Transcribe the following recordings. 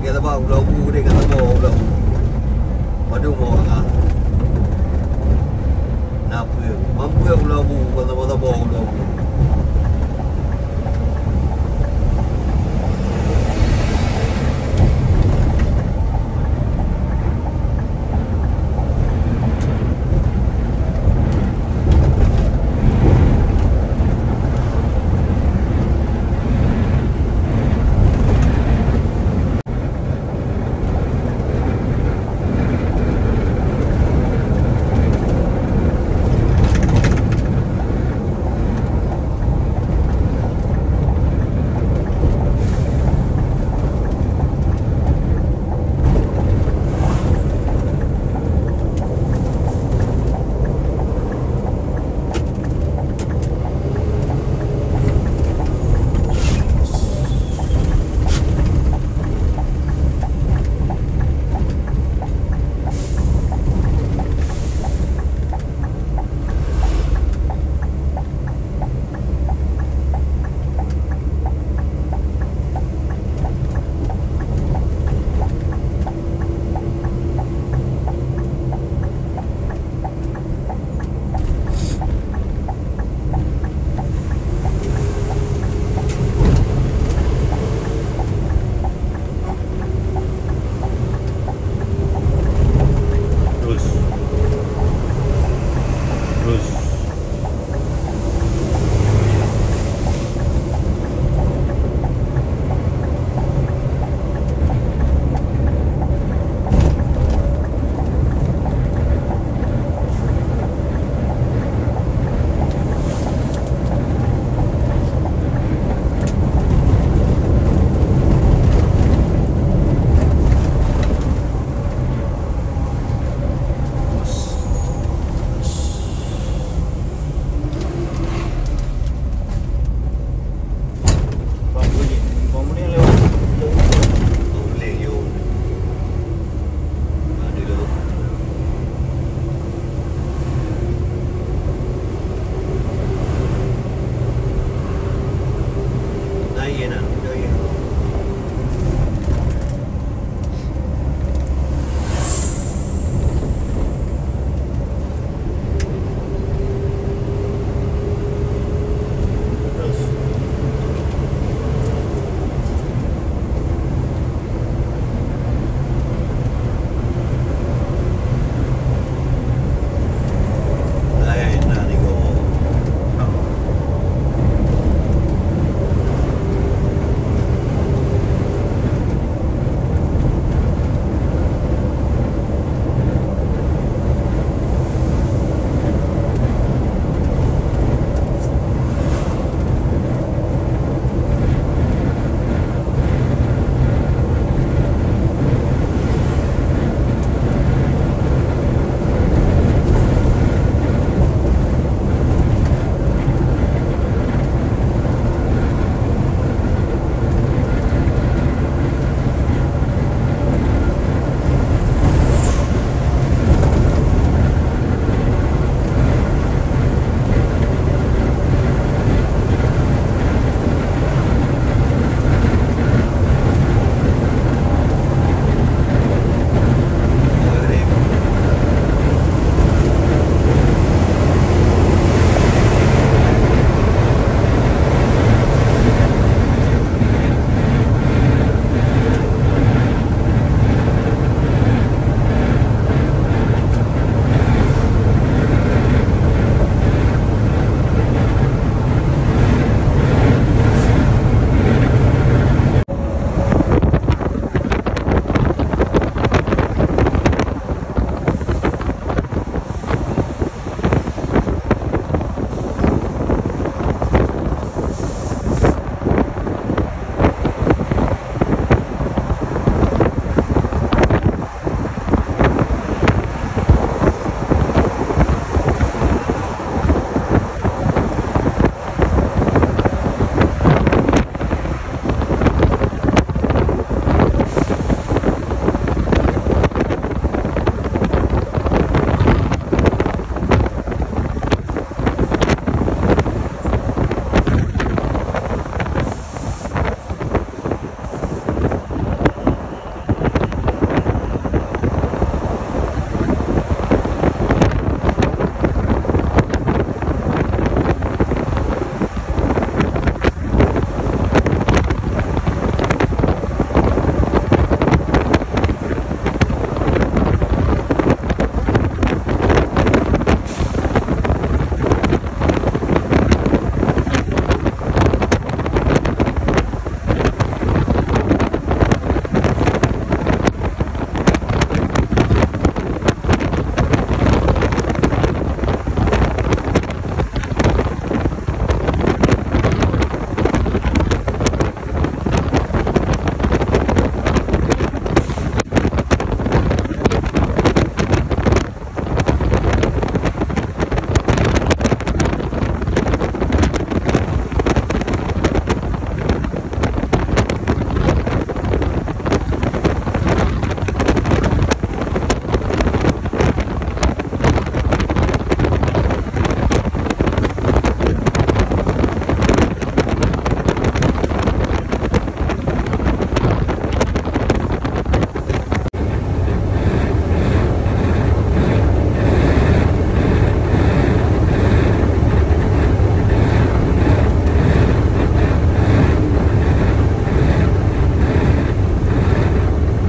Kata bang ulau bu dia kata bang ulau. Padu mau kan. Napa? Mampu ya ulau bu kata bang ulau.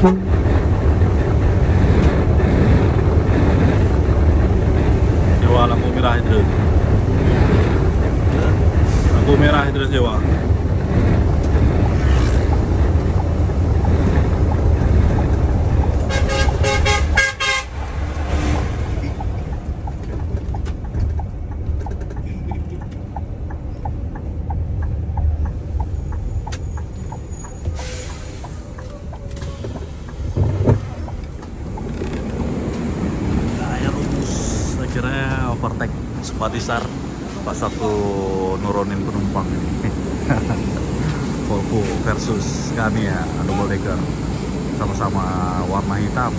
Sewa lampu merah itu. Lampu merah itu sewa. Akhirnya overtake Supatisar pas satu nurunin penumpang ini. Volvo versus Scania double decker, sama-sama warna hitam.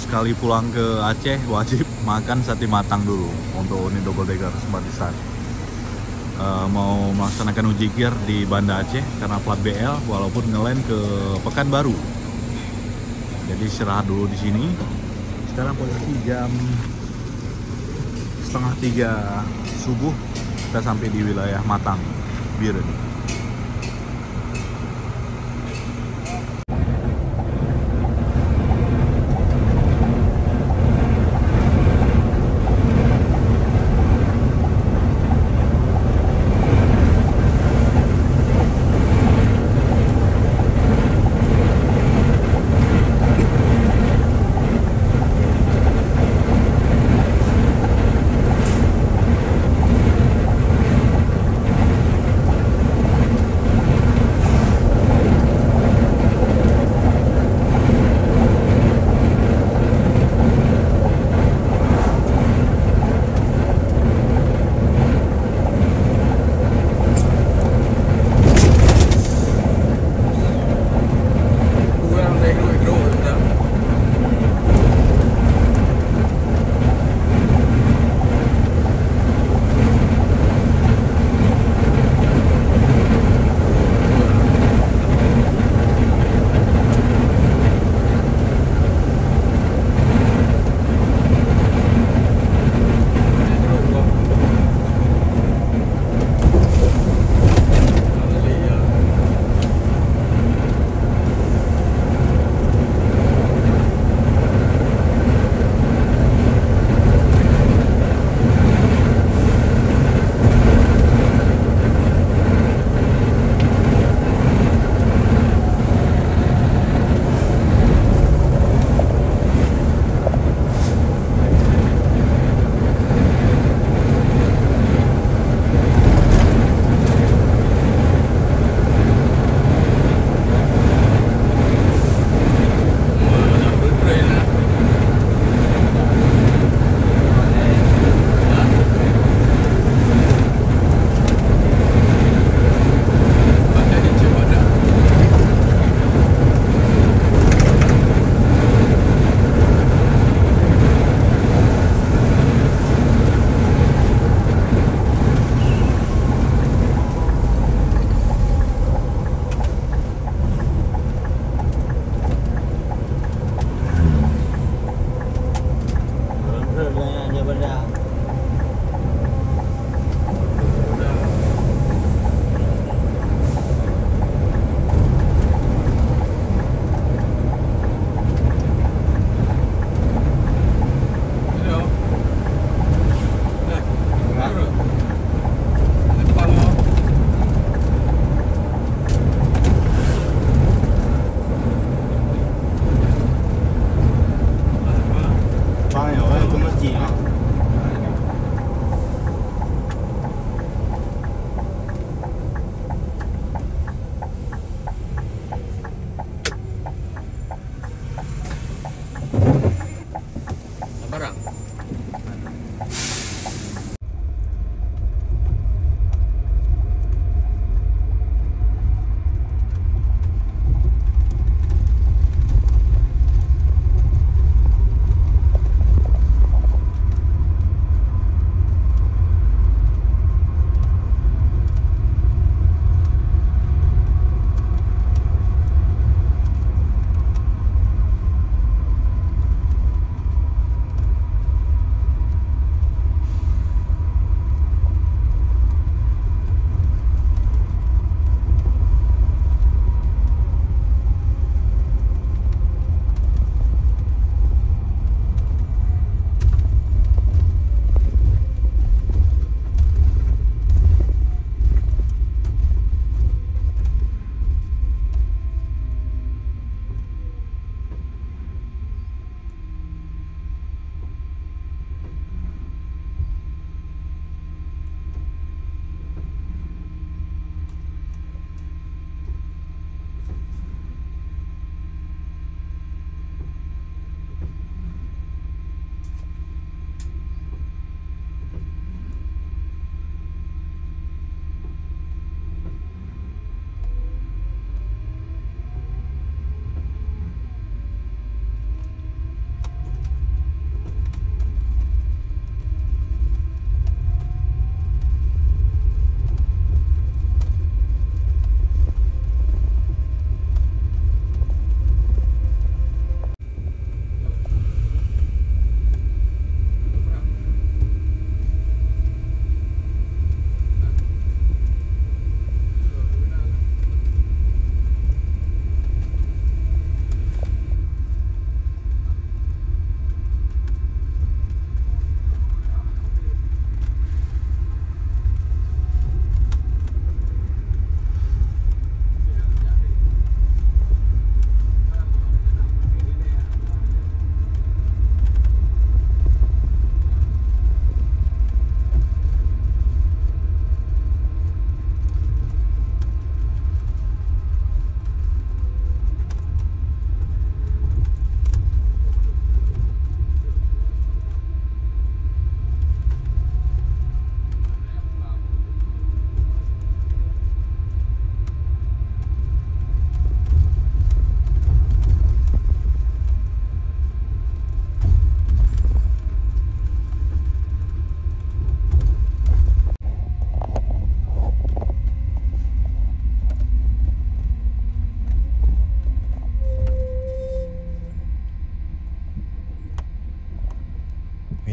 Sekali pulang ke Aceh wajib makan sate matang dulu untuk ini double decker Supatisar. Mau melaksanakan uji gear di Banda Aceh karena plat BL, walaupun ngelend ke Pekanbaru. Jadi istirahat dulu di sini. Sekarang posisi jam 2:30 subuh, kita sampai di wilayah Matang, Biren.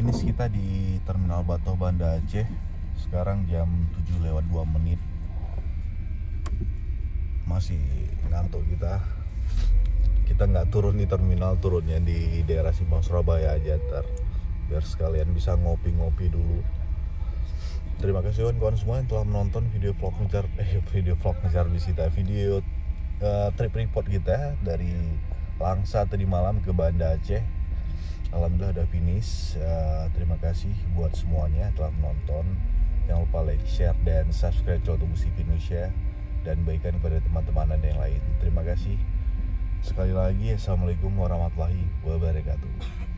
Finish kita di Terminal Batoh Banda Aceh. Sekarang jam 7:02. Masih ngantuk kita. Kita nggak turun di terminal, turunnya di daerah Simpang Surabaya aja biar sekalian bisa ngopi-ngopi dulu. Terima kasih kawan-kawan semua yang telah menonton video vlog ngejar Visita, video trip report kita dari Langsa tadi malam ke Banda Aceh. Alhamdulillah udah finish. Terima kasih buat semuanya telah menonton. Jangan lupa like, share, dan subscribe channel Musik Indonesia, dan bagikan kepada teman-teman Anda yang lain. Terima kasih sekali lagi. Assalamualaikum warahmatullahi wabarakatuh.